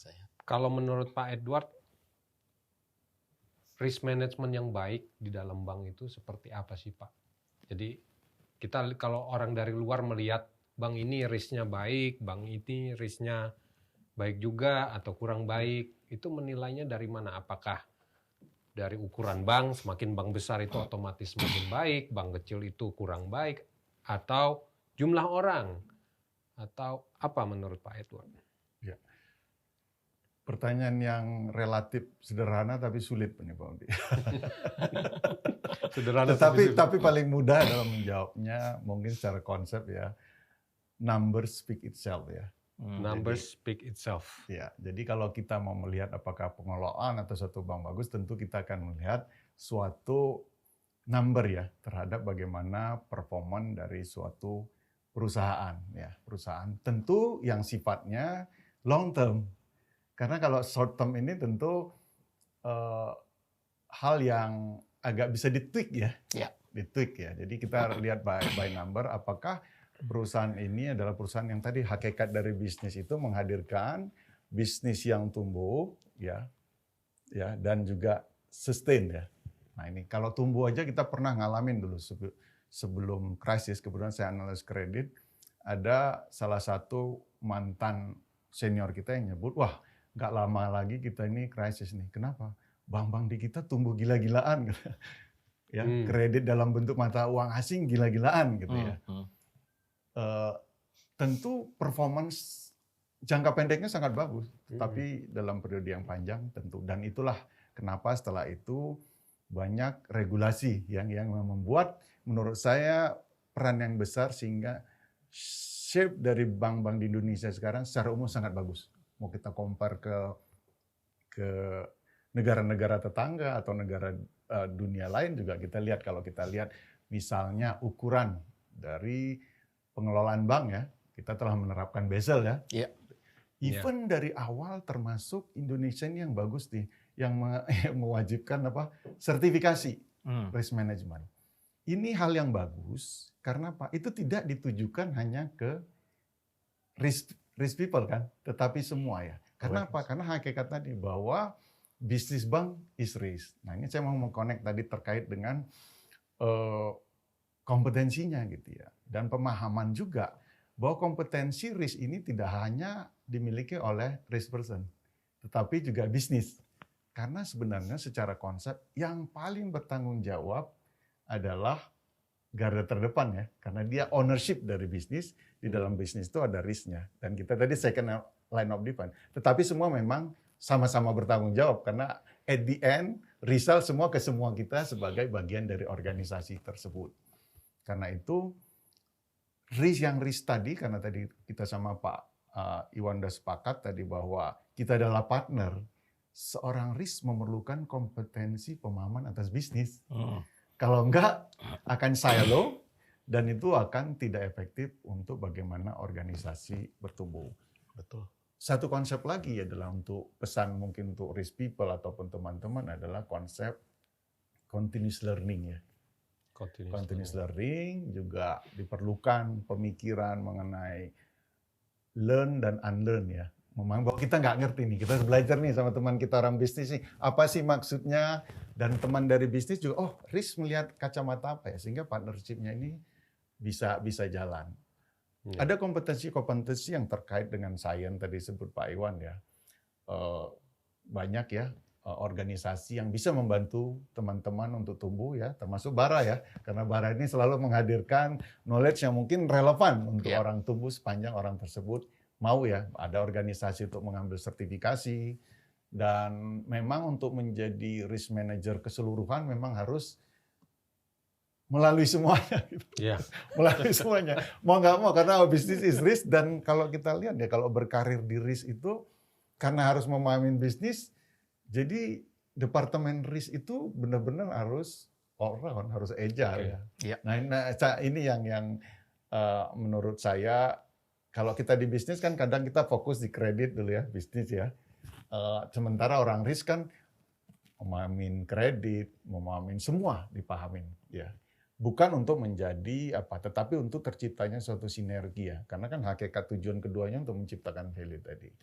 saya. Kalau menurut Pak Edward, risk management yang baik di dalam bank itu seperti apa sih Pak? Jadi kita kalau orang dari luar melihat bank ini risknya baik, bank ini risknya baik juga atau kurang baik, itu menilainya dari mana? Apakah dari ukuran bank, semakin bank besar itu otomatis semakin baik, bank kecil itu kurang baik, atau jumlah orang, atau apa menurut Pak Edward? Ya. Pertanyaan yang relatif sederhana tapi sulit nih Pak Udi. Sederhana tapi paling mudah dalam menjawabnya mungkin secara konsep ya. Numbers speak itself ya. Numbers speak itself. Ya, jadi kalau kita mau melihat apakah pengelolaan atau suatu bank bagus, tentu kita akan melihat suatu number ya terhadap bagaimana performan dari suatu perusahaan ya, perusahaan tentu yang sifatnya long term. Karena kalau short term ini tentu hal yang agak bisa ditweak ya. Ditweak ya. Jadi kita lihat by number apakah perusahaan ini adalah perusahaan yang tadi hakikat dari bisnis itu menghadirkan bisnis yang tumbuh ya dan juga sustain ya. Nah ini kalau tumbuh aja kita pernah ngalamin dulu sebelum krisis, kebetulan saya analis kredit, ada salah satu mantan senior kita yang nyebut, wah nggak lama lagi kita ini krisis nih. Kenapa? Bank-bank di kita tumbuh gila-gilaan gitu. Ya, kredit dalam bentuk mata uang asing gila-gilaan gitu ya. Tentu performance jangka pendeknya sangat bagus, tapi dalam periode yang panjang tentu, dan itulah kenapa setelah itu banyak regulasi yang membuat menurut saya peran yang besar sehingga shape dari bank-bank di Indonesia sekarang secara umum sangat bagus. Mau kita compare ke negara-negara tetangga atau negara dunia lain juga kita lihat, kalau kita lihat misalnya ukuran dari pengelolaan bank ya, kita telah menerapkan Basel ya. Even dari awal termasuk Indonesia ini yang bagus nih, yang mewajibkan sertifikasi risk management. Ini hal yang bagus karena Pak itu tidak ditujukan hanya ke risk people kan, tetapi semua ya. Karena apa? Karena hakikat tadi bahwa bisnis bank is risk. Nah ini saya mau meng-connect tadi terkait dengan kompetensinya gitu ya. Dan pemahaman juga bahwa kompetensi risk ini tidak hanya dimiliki oleh risk person, tetapi juga bisnis. Karena sebenarnya secara konsep yang paling bertanggung jawab adalah garda terdepan ya. Karena dia ownership dari bisnis, di dalam bisnis itu ada risknya. Dan kita tadi second line of defense. Tetapi semua memang sama-sama bertanggung jawab karena at the end result semua ke semua kita sebagai bagian dari organisasi tersebut. Karena itu risk tadi, karena tadi kita sama Pak Iwan sudah sepakat tadi bahwa kita adalah partner, seorang risk memerlukan kompetensi pemahaman atas bisnis. Kalau enggak akan silo dan itu akan tidak efektif untuk bagaimana organisasi bertumbuh. Betul. Satu konsep lagi adalah untuk pesan mungkin untuk risk people ataupun teman-teman adalah konsep continuous learning ya. Continuous learning juga diperlukan pemikiran mengenai learn dan unlearn ya. Memang bahwa kita nggak ngerti nih, kita harus belajar nih sama teman kita orang bisnis nih, apa sih maksudnya, dan teman dari bisnis juga, oh risk melihat kacamata apa ya, sehingga partnership-nya ini bisa jalan. Ada kompetensi-kompetensi yang terkait dengan sains tadi sebut Pak Iwan ya, banyak ya organisasi yang bisa membantu teman-teman untuk tumbuh ya, termasuk Bara ya, karena Bara ini selalu menghadirkan knowledge yang mungkin relevan untuk orang tumbuh sepanjang orang tersebut mau ya, ada organisasi untuk mengambil sertifikasi, dan memang untuk menjadi risk manager keseluruhan memang harus melalui semuanya. Melalui semuanya. Mau nggak mau, karena bisnis is risk, dan kalau kita lihat ya, kalau berkarir di risk itu, karena harus memahami bisnis, jadi departemen risk itu benar-benar harus all round, harus agile ya. Nah ini yang menurut saya, kalau kita di bisnis kan kadang kita fokus di kredit dulu ya, bisnis ya. Sementara orang risk kan memahamin kredit, memahamin semua dipahamin ya. Bukan untuk menjadi apa, tetapi untuk terciptanya suatu sinergi ya. Karena kan hakikat tujuan keduanya untuk menciptakan value tadi.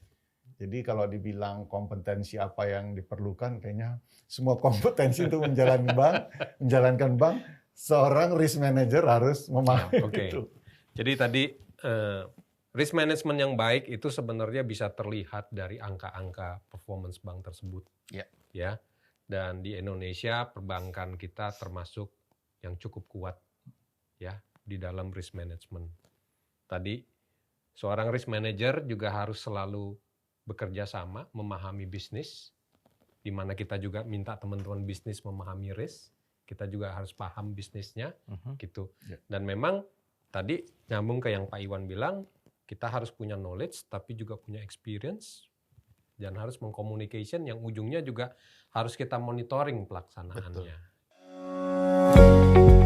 Jadi kalau dibilang kompetensi apa yang diperlukan, kayaknya semua kompetensi untuk menjalankan bank, seorang risk manager harus memahami Oke. itu. Jadi tadi risk management yang baik itu sebenarnya bisa terlihat dari angka-angka performance bank tersebut. Ya. Dan di Indonesia perbankan kita termasuk yang cukup kuat ya di dalam risk management. Tadi seorang risk manager juga harus selalu bekerja sama, memahami bisnis, di mana kita juga minta teman-teman bisnis memahami risk, kita juga harus paham bisnisnya, gitu. Dan memang tadi nyambung ke yang Pak Iwan bilang, kita harus punya knowledge, tapi juga punya experience, dan harus mengcommunication yang ujungnya juga harus kita monitoring pelaksanaannya. Betul.